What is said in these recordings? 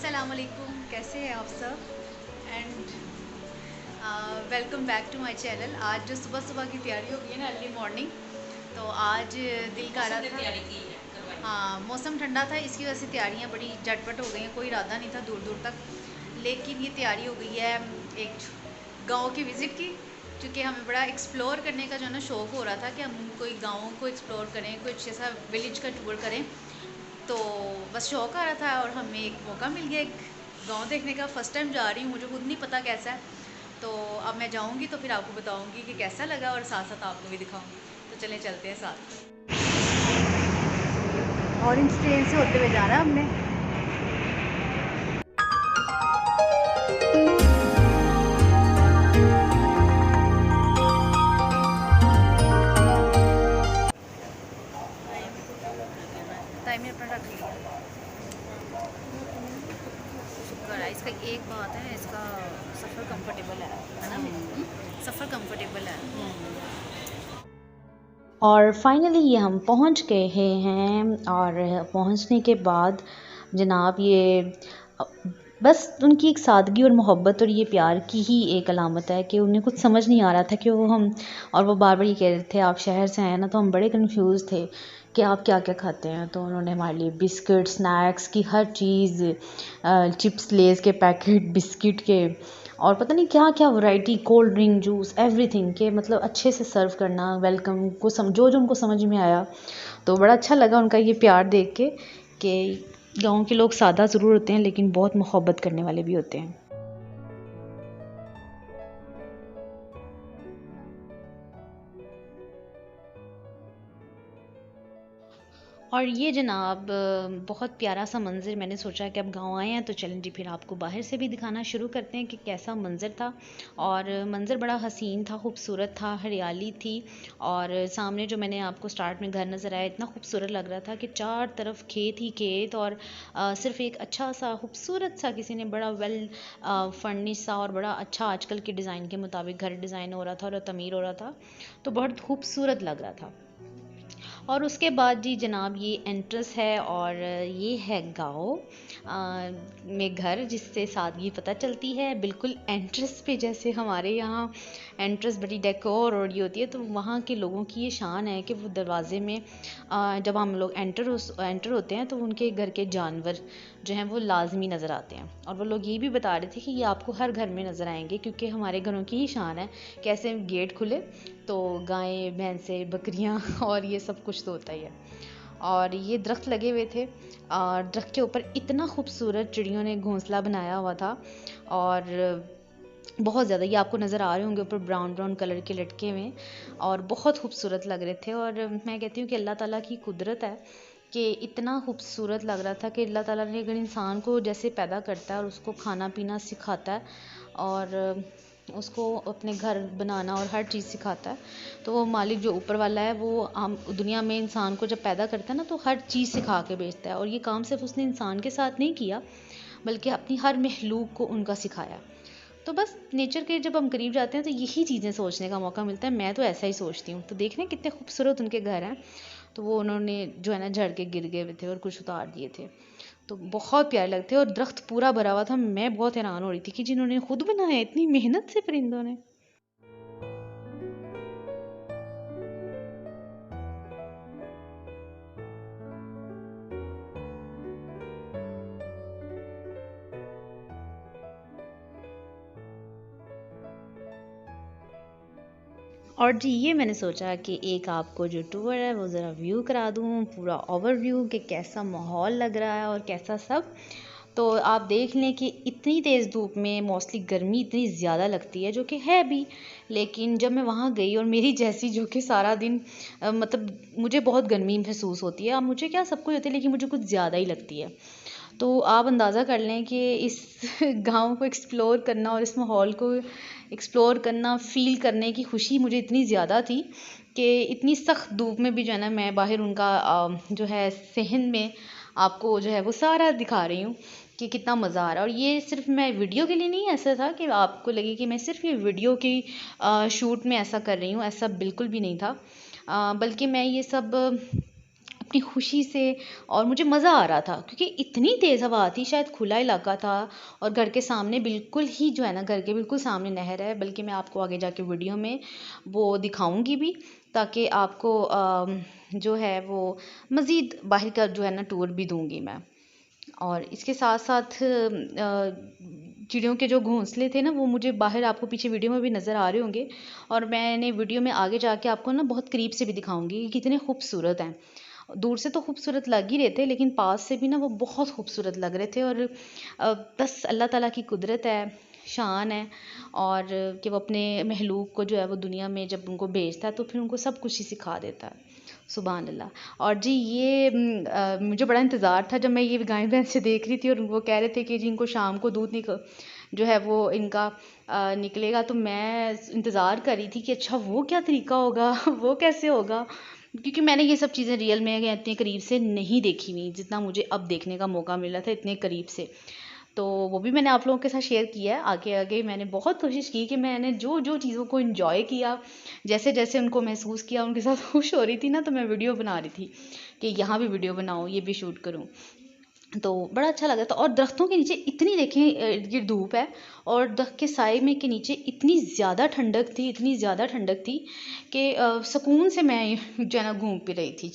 अस्सलाम वालेकुम, कैसे हैं आप सब and welcome back to my channel. आज जो सुबह सुबह की तैयारी हो गई है ना, अर्ली मॉर्निंग, तो आज दिल कर रहा था। हाँ, मौसम ठंडा था, इसकी वजह से तैयारियां बड़ी झटपट हो गई हैं। कोई इरादा नहीं था दूर दूर तक, लेकिन ये तैयारी हो गई है एक गांव की विज़िट की, क्योंकि हमें बड़ा एक्सप्लोर करने का जो है ना शौक़ हो रहा था कि हम कोई गाँव को एक्सप्लोर करें, कुछ ऐसा विलेज का टूर करें। तो बस शौक़ आ रहा था और हमें एक मौका मिल गया एक गांव देखने का। फ़र्स्ट टाइम जा रही हूँ, मुझे खुद नहीं पता कैसा है। तो अब मैं जाऊँगी तो फिर आपको बताऊँगी कि कैसा लगा और साथ साथ आपको भी दिखाऊँगी। तो चलें चलते हैं साथ। ऑरेंज ट्रेन से होते हुए जाना है हमने। टाइम में अपना रख लिया। शुक्र है, इसका एक बात है, इसका सफ़र कंफर्टेबल है ना। सफ़र कंफर्टेबल है। और फाइनली ये हम पहुंच गए हैं। और पहुंचने के बाद जनाब ये बस उनकी एक सादगी और मोहब्बत और ये प्यार की ही एक अलामत है कि उन्हें कुछ समझ नहीं आ रहा था कि वो हम और वो बार बार ये कह रहे थे आप शहर से आए ना। तो हम बड़े कंफ्यूज थे कि आप क्या क्या खाते हैं। तो उन्होंने हमारे लिए बिस्किट स्नैक्स की हर चीज़, चिप्स लेस के पैकेट बिस्किट के और पता नहीं क्या क्या variety, cold drink juice everything के, मतलब अच्छे से सर्व करना, वेलकम को जो जो उनको समझ में आया। तो बड़ा अच्छा लगा उनका ये प्यार देख के कि गाँव के लोग सादा ज़रूर होते हैं लेकिन बहुत मोहब्बत करने वाले भी होते हैं। और ये जनाब बहुत प्यारा सा मंज़र, मैंने सोचा कि अब गांव आए हैं तो चलें जी फिर आपको बाहर से भी दिखाना शुरू करते हैं कि कैसा मंज़र था। और मंज़र बड़ा हसीन था, खूबसूरत था, हरियाली थी। और सामने जो मैंने आपको स्टार्ट में घर नज़र आया, इतना खूबसूरत लग रहा था कि चार तरफ खेत ही खेत। और सिर्फ एक अच्छा सा खूबसूरत सा किसी ने बड़ा वेल फर्निश सा और बड़ा अच्छा आजकल के डिज़ाइन के मुताबिक घर डिज़ाइन हो रहा था और तमीर हो रहा था। तो बहुत खूबसूरत लग रहा था। और उसके बाद जी जनाब ये एंट्रेंस है और ये है गाँव में घर, जिससे सादगी पता चलती है। बिल्कुल एंट्रेंस पे जैसे हमारे यहाँ एंट्रेंस बड़ी डेकोर और ये होती है, तो वहाँ के लोगों की ये शान है कि वो दरवाजे में जब हम लोग एंटर होते हैं तो उनके घर के जानवर जो हैं वो लाजमी नज़र आते हैं। और वो लोग ये भी बता रहे थे कि ये आपको हर घर में नज़र आएंगे, क्योंकि हमारे घरों की ही शान है कैसे गेट खुले तो गायें भैंसें बकरियां और ये सब कुछ तो होता ही है। और ये दरख्त लगे हुए थे और दरख्त के ऊपर इतना खूबसूरत चिड़ियों ने घोंसला बनाया हुआ था। और बहुत ज़्यादा ये आपको नज़र आ रहे होंगे ऊपर ब्राउन ब्राउन कलर के लटके हुए, और बहुत खूबसूरत लग रहे थे। और मैं कहती हूँ कि अल्लाह ताला की कुदरत है कि इतना खूबसूरत लग रहा था कि अल्लाह ताला ने अगर इंसान को जैसे पैदा करता है और उसको खाना पीना सिखाता है और उसको अपने घर बनाना और हर चीज़ सिखाता है, तो वो मालिक जो ऊपर वाला है वो हम दुनिया में इंसान को जब पैदा करता है ना तो हर चीज़ सिखा के भेजता है। और ये काम सिर्फ उसने इंसान के साथ नहीं किया बल्कि अपनी हर महलूक को उनका सिखाया। तो बस नेचर के जब हम करीब जाते हैं तो यही चीज़ें सोचने का मौका मिलता है। मैं तो ऐसा ही सोचती हूँ। तो देख रहे हैं कितने खूबसूरत उनके घर हैं। तो वो उन्होंने जो है ना झड़ के गिर गए थे और कुछ उतार दिए थे, तो बहुत प्यारे लगते। और दरख्त पूरा भरा हुआ था। मैं बहुत हैरान हो रही थी कि जिन्होंने खुद बनाया इतनी मेहनत से परिंदों ने। और जी ये मैंने सोचा कि एक आपको जो टूर है वो ज़रा व्यू करा दूँ, पूरा ओवरव्यू कि कैसा माहौल लग रहा है और कैसा सब। तो आप देख लें कि इतनी तेज़ धूप में मोस्टली गर्मी इतनी ज़्यादा लगती है, जो कि है भी। लेकिन जब मैं वहाँ गई और मेरी जैसी जो कि सारा दिन मतलब मुझे बहुत गर्मी महसूस होती है। अब मुझे क्या सब कुछ होती है लेकिन मुझे कुछ ज़्यादा ही लगती है। तो आप अंदाज़ा कर लें कि इस गाँव को एक्सप्लोर करना और इस माहौल को एक्सप्लोर करना, फ़ील करने की खुशी मुझे इतनी ज़्यादा थी कि इतनी सख्त धूप में भी जो है ना मैं बाहर उनका जो है सहन में आपको जो है वो सारा दिखा रही हूँ कि कितना मज़ा आ रहा है। और ये सिर्फ मैं वीडियो के लिए नहीं, ऐसा था कि आपको लगे कि मैं सिर्फ ये वीडियो की शूट में ऐसा कर रही हूँ, ऐसा बिल्कुल भी नहीं था। बल्कि मैं ये सब अपनी खुशी से, और मुझे मज़ा आ रहा था क्योंकि इतनी तेज़ हवा थी। शायद खुला इलाका था और घर के सामने बिल्कुल ही जो है ना, घर के बिल्कुल सामने नहर है। बल्कि मैं आपको आगे जाके वीडियो में वो दिखाऊंगी भी, ताकि आपको जो है वो मज़ीद बाहर का जो है ना टूर भी दूंगी मैं। और इसके साथ साथ चिड़ियों के जो घोंसले थे ना, वो मुझे बाहर आपको पीछे वीडियो में भी नज़र आ रहे होंगे। और मैंने वीडियो में आगे जाके आपको ना बहुत करीब से भी दिखाऊंगी कि कितने खूबसूरत हैं। दूर से तो खूबसूरत लग ही रहे थे, लेकिन पास से भी ना वो बहुत खूबसूरत लग रहे थे। और बस अल्लाह ताला की कुदरत है, शान है, और कि वो अपने महलूक को जो है वो दुनिया में जब उनको भेजता है तो फिर उनको सब कुछ ही सिखा देता है। सुभान अल्लाह। और जी ये मुझे बड़ा इंतज़ार था जब मैं ये गाय भैंस से देख रही थी और वो कह रहे थे कि जी इनको शाम को दूध जो है वो इनका निकलेगा। तो मैं इंतज़ार कर रही थी कि अच्छा वो क्या तरीका होगा वो कैसे होगा, क्योंकि मैंने ये सब चीज़ें रियल में इतने करीब से नहीं देखी हुई जितना मुझे अब देखने का मौका मिला था इतने करीब से। तो वो भी मैंने आप लोगों के साथ शेयर किया है। आगे आगे मैंने बहुत कोशिश की कि मैंने जो जो चीज़ों को एंजॉय किया, जैसे जैसे उनको महसूस किया, उनके साथ खुश हो रही थी ना, तो मैं वीडियो बना रही थी कि यहाँ भी वीडियो बनाऊँ, ये भी शूट करूँ। तो बड़ा अच्छा लगा था। और दरख्तों के नीचे इतनी देखें ये धूप है, और दरख्त के साए में के नीचे इतनी ज़्यादा ठंडक थी, इतनी ज़्यादा ठंडक थी कि सुकून से मैं जो है ना घूम फिर रही थी,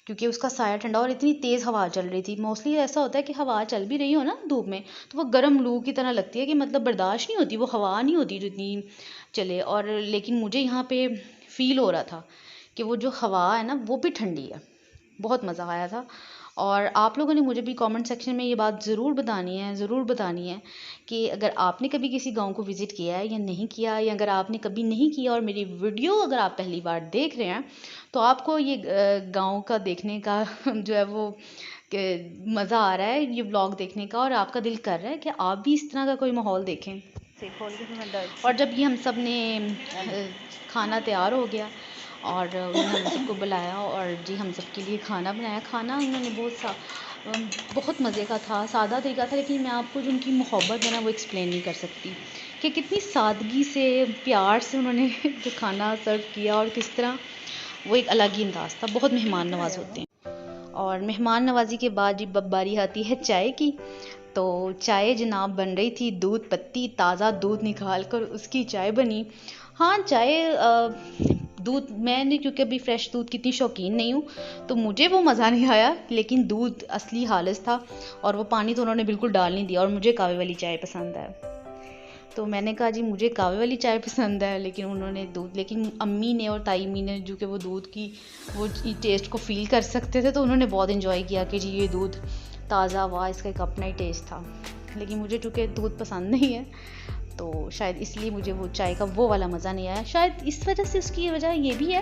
क्योंकि उसका साया ठंडा और इतनी तेज़ हवा चल रही थी। मोस्टली ऐसा होता है कि हवा चल भी रही हो ना धूप में तो वो गर्म लू की तरह लगती है कि मतलब बर्दाश्त नहीं होती, वो हवा नहीं होती जो इतनी चले। और लेकिन मुझे यहाँ पे फील हो रहा था कि वो जो हवा है ना वो भी ठंडी है। बहुत मज़ा आया था। और आप लोगों ने मुझे भी कमेंट सेक्शन में ये बात ज़रूर बतानी है कि अगर आपने कभी किसी गांव को विज़िट किया है या नहीं किया, या अगर आपने कभी नहीं किया और मेरी वीडियो अगर आप पहली बार देख रहे हैं तो आपको ये गांव का देखने का जो है वो मज़ा आ रहा है ये व्लॉग देखने का, और आपका दिल कर रहा है कि आप भी इस तरह का कोई माहौल देखें। और जब ये हम सब ने खाना तैयार हो गया और उन्होंने हम सबको बुलाया और जी हम सब के लिए खाना बनाया। खाना उन्होंने बहुत मज़े का था, सादा तरीका था, लेकिन मैं आपको जो उनकी मोहब्बत है ना वो एक्सप्लेन नहीं कर सकती कि कितनी सादगी से, प्यार से उन्होंने जो खाना सर्व किया, और किस तरह वो एक अलग ही अंदाज़ था। बहुत मेहमान नवाज होते हैं। और मेहमान नवाजी के बाद जी बारी आती है चाय की। तो चाय जनाब बन रही थी, दूध पत्ती, ताज़ा दूध निकाल कर उसकी चाय बनी। हाँ चाय दूध मैंने क्योंकि अभी फ्रेश दूध की इतनी शौकीन नहीं हूँ तो मुझे वो मज़ा नहीं आया, लेकिन दूध असली हालस था और वो पानी तो उन्होंने बिल्कुल डाल नहीं दिया। और मुझे कावे वाली चाय पसंद है, तो मैंने कहा जी मुझे कावे वाली चाय पसंद है, लेकिन उन्होंने दूध, लेकिन अम्मी ने और ताई अम्मी ने जो कि वो दूध की वो टेस्ट को फील कर सकते थे तो उन्होंने बहुत इन्जॉय किया कि जी ये दूध ताज़ा, वाह इसका एक अपना ही टेस्ट था। लेकिन मुझे चूँकि दूध पसंद नहीं है तो शायद इसलिए मुझे वो चाय का वो वाला मज़ा नहीं आया। शायद इस वजह से, उसकी वजह ये भी है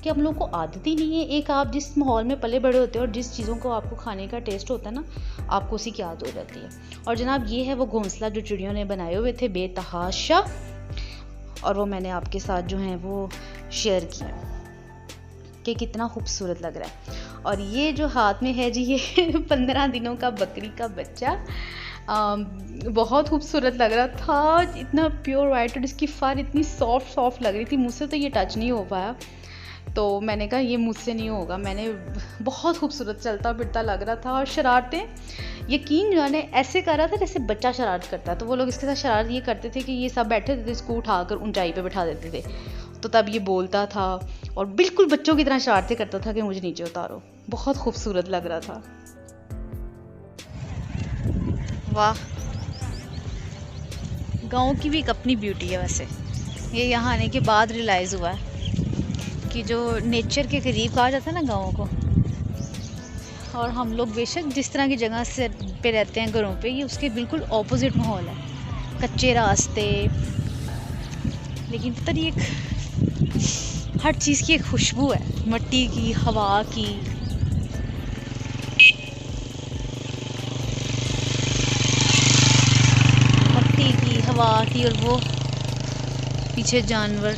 कि हम लोग को आदत ही नहीं है। एक आप जिस माहौल में पले बड़े होते हो और जिस चीज़ों को आपको खाने का टेस्ट होता है ना, आपको उसी की आदत हो जाती है। और जनाब ये है वो घोंसला जो चिड़ियों ने बनाए हुए थे बेतहाशा, और वो मैंने आपके साथ जो है वो शेयर किया कि कितना खूबसूरत लग रहा है। और ये जो हाथ में है जी ये 15 दिनों का बकरी का बच्चा, बहुत खूबसूरत लग रहा था, इतना प्योर वाइट और इसकी फर इतनी सॉफ्ट लग रही थी। मुझसे तो ये टच नहीं हो पाया, तो मैंने कहा ये मुझसे नहीं होगा। मैंने बहुत खूबसूरत चलता फिरता लग रहा था। और शरारतें यकीन जाने ऐसे कर रहा था जैसे बच्चा शरारत करता है। तो वो लोग इसके साथ शरारत ये करते थे कि ये सब बैठे थे इसको उठाकर ऊंचाई पे बैठा देते थे, तो तब ये बोलता था और बिल्कुल बच्चों की तरह शरारतें करता था कि मुझे नीचे उतारो। बहुत खूबसूरत लग रहा था। वाह, गाँव की भी एक अपनी ब्यूटी है। वैसे ये यहाँ आने के बाद रियलाइज़ हुआ है कि जो नेचर के करीब कहा जाता है ना गाँव को, और हम लोग बेशक जिस तरह की जगह से पे रहते हैं घरों पे, ये उसके बिल्कुल ऑपोजिट माहौल है। कच्चे रास्ते, लेकिन पता नहीं एक हर चीज़ की एक खुशबू है, मिट्टी की, हवा की। मिट्टी की, हवा की, और वो पीछे जानवर।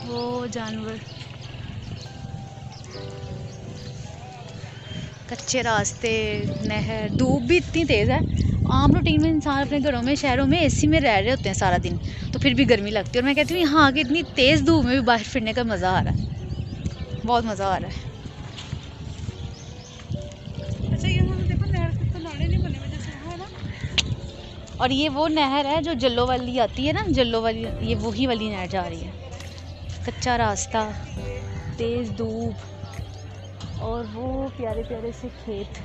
वो जानवर कच्चे रास्ते, नहर, धूप भी इतनी तेज़ है। आम रूटीन में इंसान अपने घरों में, शहरों में एसी में रह रहे होते हैं सारा दिन, तो फिर भी गर्मी लगती है। और मैं कहती हूँ यहाँ आके इतनी तेज़ धूप में भी बाहर फिरने का मज़ा आ रहा है, बहुत मज़ा आ रहा है। अच्छा यहाँ देखो नहर पे तो नाले नहीं बने हुए जैसे है ना। और ये वो नहर है जो जल्लो वाली आती है ना, जल्लो वाली, ये वही वाली नहर जा रही है। कच्चा रास्ता, तेज़ धूप और वो प्यारे प्यारे से खेत।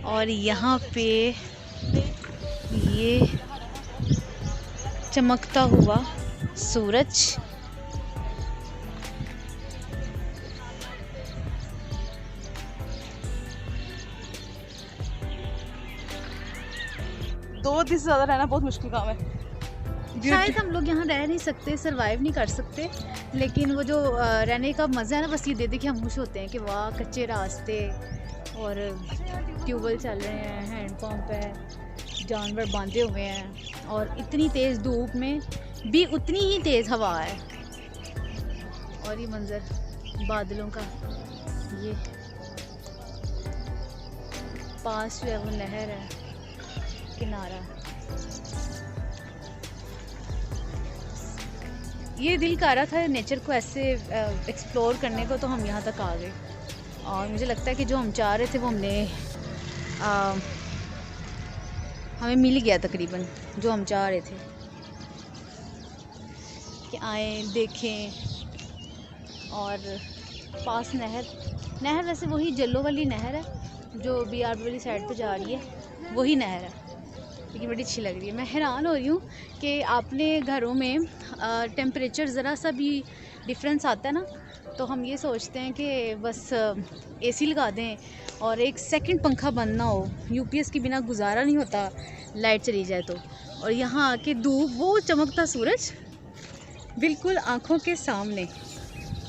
और यहाँ पे ये चमकता हुआ सूरज। दो दिन से ज़्यादा रहना बहुत मुश्किल काम है। शायद हम लोग यहाँ रह नहीं सकते, सरवाइव नहीं कर सकते, लेकिन वो जो रहने का मज़ा है ना, बस ये दे दे के हम खुश होते हैं कि वाह कच्चे रास्ते और ट्यूबवेल चल रहे हैं, हैंडपम्प है, जानवर बांधे हुए हैं और इतनी तेज़ धूप में भी उतनी ही तेज़ हवा है। और ये मंज़र बादलों का, ये पास जो है वो नहर है, किनारा। ये दिल कर रहा था नेचर को ऐसे एक्सप्लोर करने को, तो हम यहाँ तक आ गए। और मुझे लगता है कि जो हम चाह रहे थे वो हमें मिल गया तकरीबन, जो हम चाह रहे थे कि आए देखें। और पास नहर वैसे वही जल्लो वाली नहर है जो BR वाली साइड पे जा रही है, वही नहर है, लेकिन बड़ी अच्छी लग रही है। मैं हैरान हो रही हूँ कि आपने घरों में टेम्परेचर ज़रा सा भी डिफरेंस आता है ना, तो हम ये सोचते हैं कि बस AC लगा दें और एक सेकंड पंखा बंद ना हो, UPS के बिना गुजारा नहीं होता, लाइट चली जाए तो। और यहाँ आके धूप, वो चमकता सूरज बिल्कुल आँखों के सामने,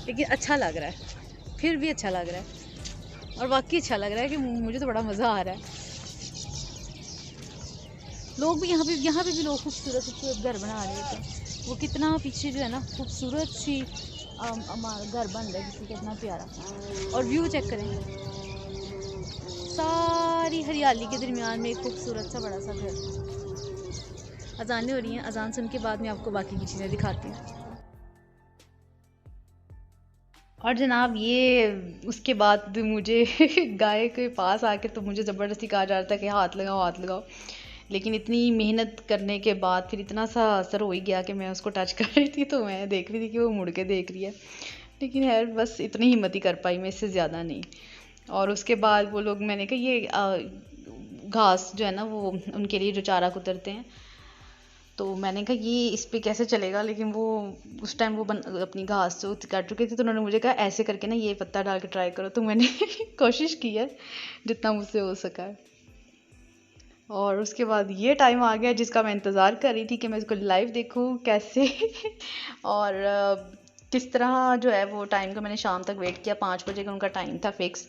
लेकिन अच्छा लग रहा है, फिर भी अच्छा लग रहा है। और वाकई अच्छा लग रहा है कि मुझे तो बड़ा मज़ा आ रहा है। लोग भी यहाँ पे भी लोग खूबसूरत घर बना रहे थे। वो कितना पीछे जो है ना खूबसूरत सी हमारा घर बन रहा है किसी का, इतना प्यारा। और व्यू चेक करें, सारी हरियाली के दरमियान में एक खूबसूरत सा बड़ा सा घर। अजानें हो रही हैं, अजान सुन के बाद में आपको बाकी की चीज़ें दिखाती हूँ। और जनाब ये उसके बाद मुझे गाय के पास आके तो मुझे ज़बरदस्ती कहा जा रहा था कि हाथ लगाओ, लेकिन इतनी मेहनत करने के बाद फिर इतना सा असर हो ही गया कि मैं उसको टच कर रही थी, तो मैं देख रही थी कि वो मुड़ के देख रही है, लेकिन यार बस इतनी हिम्मत ही कर पाई मैं, इससे ज़्यादा नहीं। और उसके बाद वो लोग, मैंने कहा ये घास जो है ना वो उनके लिए जो चारा कुतरते हैं, तो मैंने कहा ये इस पे कैसे चलेगा, लेकिन वो उस टाइम वो अपनी घास जो काट चुके थे, तो उन्होंने मुझे कहा ऐसे करके ना ये पत्ता डाल के ट्राई करो, तो मैंने कोशिश की है जितना मुझसे हो सका है। और उसके बाद ये टाइम आ गया जिसका मैं इंतज़ार कर रही थी कि मैं इसको लाइव देखूं कैसे और किस तरह जो है वो टाइम का मैंने शाम तक वेट किया। 5 बजे का उनका टाइम था फिक्स,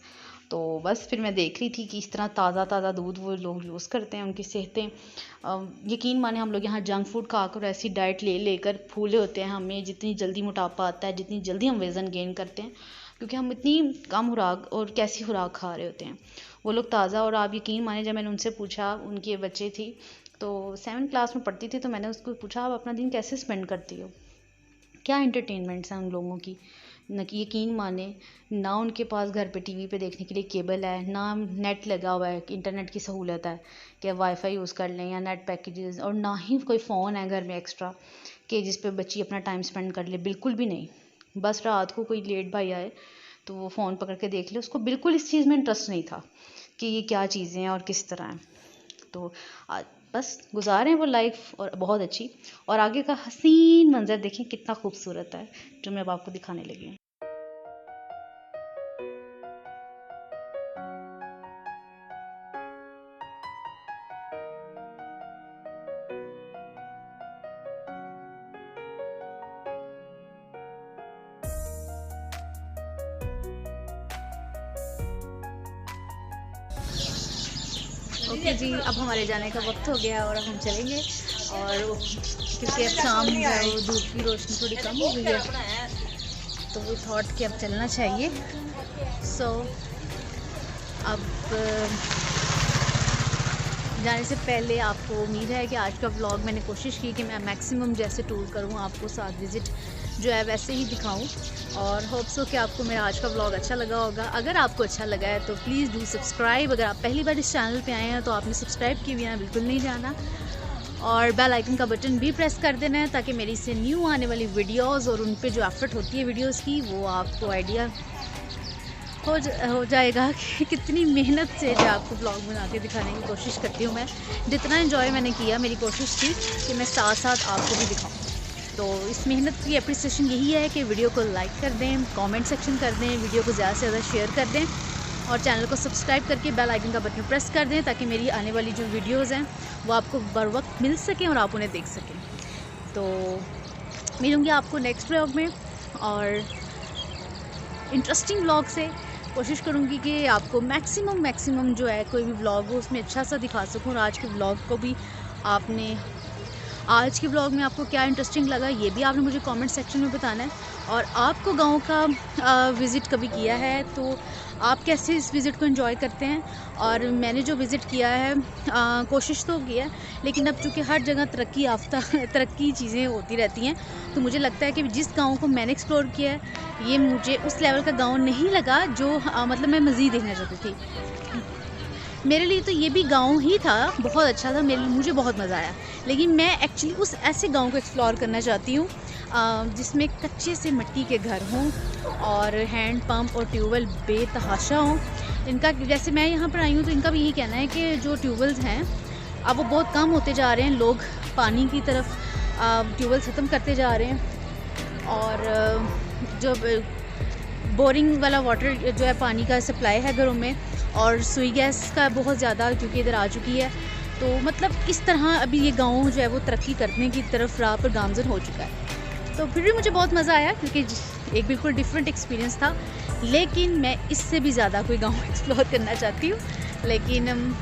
तो बस फिर मैं देख रही थी कि इस तरह ताज़ा दूध वो लोग यूज़ करते हैं, उनकी सेहतें, यकीन माने हम लोग यहाँ जंक फूड खाकर ऐसी डाइट लेकर फूले होते हैं, हमें जितनी जल्दी मोटापा आता है, जितनी जल्दी हम वज़न गेन करते हैं, क्योंकि हम इतनी कम खुराक और कैसी खुराक खा रहे होते हैं। वो लोग ताज़ा, और आप यकीन माने जब मैंने उनसे पूछा, उनकी बच्चे थी तो 7th क्लास में पढ़ती थी, तो मैंने उसको पूछा आप अपना दिन कैसे स्पेंड करती हो, क्या इंटरटेनमेंट्स हैं उन लोगों की। न कि यकीन माने ना उनके पास घर पे टीवी पे देखने के लिए केबल है, ना नेट लगा हुआ है, इंटरनेट की सहूलत है कि वाईफाई यूज़ कर लें या नेट पैकेजेस, और ना ही कोई फ़ोन है घर में एक्स्ट्रा कि जिस पे बच्ची अपना टाइम स्पेंड कर ले, बिल्कुल भी नहीं। बस रात को कोई लेट भाई आए तो वो फ़ोन पकड़ के देख ले, उसको बिल्कुल इस चीज़ में इंटरेस्ट नहीं था कि ये क्या चीज़ें हैं और किस तरह हैं। तो बस गुजारें वो लाइफ और बहुत अच्छी, और आगे का हसीन मंजर देखें कितना खूबसूरत है, जो मैं अब आपको दिखाने लगी हूँ। ओके जी, अब हमारे जाने का वक्त हो गया और अब हम चलेंगे, और क्योंकि अब शाम है, धूप की रोशनी थोड़ी कम हो गई है, तो वो थॉट कि अब चलना चाहिए। सो अब जाने से पहले आपको उम्मीद है कि आज का व्लॉग मैंने कोशिश की कि मैं मैक्सिमम जैसे टूर करूँ आपको साथ विज़िट जो है वैसे ही दिखाऊं, और होप्स हो कि आपको मेरा आज का व्लॉग अच्छा लगा होगा। अगर आपको अच्छा लगा है तो प्लीज़ डू सब्सक्राइब। अगर आप पहली बार इस चैनल पे आए हैं तो आपने सब्सक्राइब किए बिना बिल्कुल नहीं जाना, और बेल आइकन का बटन भी प्रेस कर देना है ताकि मेरी से न्यू आने वाली वीडियोस और उन पे जो एफर्ट होती है वीडियोस की वो आपको आइडिया हो जाएगा कि कितनी मेहनत से जो आपको ब्लॉग बना के दिखाने की कोशिश करती हूँ मैं। जितना एंजॉय मैंने किया, मेरी कोशिश थी कि मैं साथ साथ आपको भी दिखाऊँ। तो इस मेहनत की अप्रिसिएशन यही है कि वीडियो को लाइक कर दें, कमेंट सेक्शन कर दें, वीडियो को ज़्यादा से ज़्यादा शेयर कर दें और चैनल को सब्सक्राइब करके बेल आइकन का बटन प्रेस कर दें ताकि मेरी आने वाली जो वीडियोस हैं वो आपको बर वक्त मिल सकें और आप उन्हें देख सकें। तो मिलूँगी आपको नेक्स्ट व्लॉग में और इंटरेस्टिंग व्लॉग से। कोशिश करूँगी कि आपको मैक्सिमम जो है कोई भी व्लॉग हो उसमें अच्छा सा दिखा सकूँ। और आज के व्लॉग में आपको क्या इंटरेस्टिंग लगा ये भी आपने मुझे कमेंट सेक्शन में बताना है। और आपको गांव का विज़िट कभी किया है तो आप कैसे इस विज़िट को एंजॉय करते हैं। और मैंने जो विज़िट किया है कोशिश तो की है, लेकिन अब चूँकि हर जगह तरक्की चीज़ें होती रहती हैं तो मुझे लगता है कि जिस गाँव को मैंने एक्सप्लोर किया है ये मुझे उस लेवल का गाँव नहीं लगा जो मतलब मैं मज़ीद देखना चाहती थी। मेरे लिए तो ये भी गांव ही था, बहुत अच्छा था, मुझे बहुत मज़ा आया। लेकिन मैं एक्चुअली उस ऐसे गांव को एक्सप्लोर करना चाहती हूँ जिसमें कच्चे से मिट्टी के घर हों और हैंड पंप और ट्यूबवेल बेतहाशा हों। इनका जैसे मैं यहाँ पर आई हूँ तो इनका भी यही कहना है कि जो ट्यूबवेल्स हैं अब वो बहुत कम होते जा रहे हैं, लोग पानी की तरफ ट्यूबवेल ख़त्म करते जा रहे हैं। और जो बोरिंग वाला वाटर जो है पानी का सप्लाई है घरों में, और सुई गैस का बहुत ज़्यादा क्योंकि इधर आ चुकी है। तो मतलब इस तरह अभी ये गांव जो है वो तरक्की करने की तरफ राह पर गामज़न हो चुका है। तो फिर भी मुझे बहुत मज़ा आया क्योंकि एक बिल्कुल डिफरेंट एक्सपीरियंस था। लेकिन मैं इससे भी ज़्यादा कोई गांव एक्सप्लोर करना चाहती हूँ, लेकिन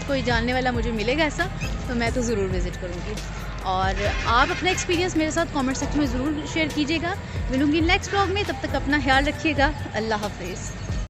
कोई जानने वाला मुझे मिलेगा ऐसा तो मैं तो ज़रूर विज़िट करूँगी। और आप अपना एक्सपीरियंस मेरे साथ कमेंट सेक्शन में ज़रूर शेयर कीजिएगा। मिलूँगी नेक्स्ट व्लॉग में, तब तक अपना ख्याल रखिएगा। अल्लाह हाफ़िज़।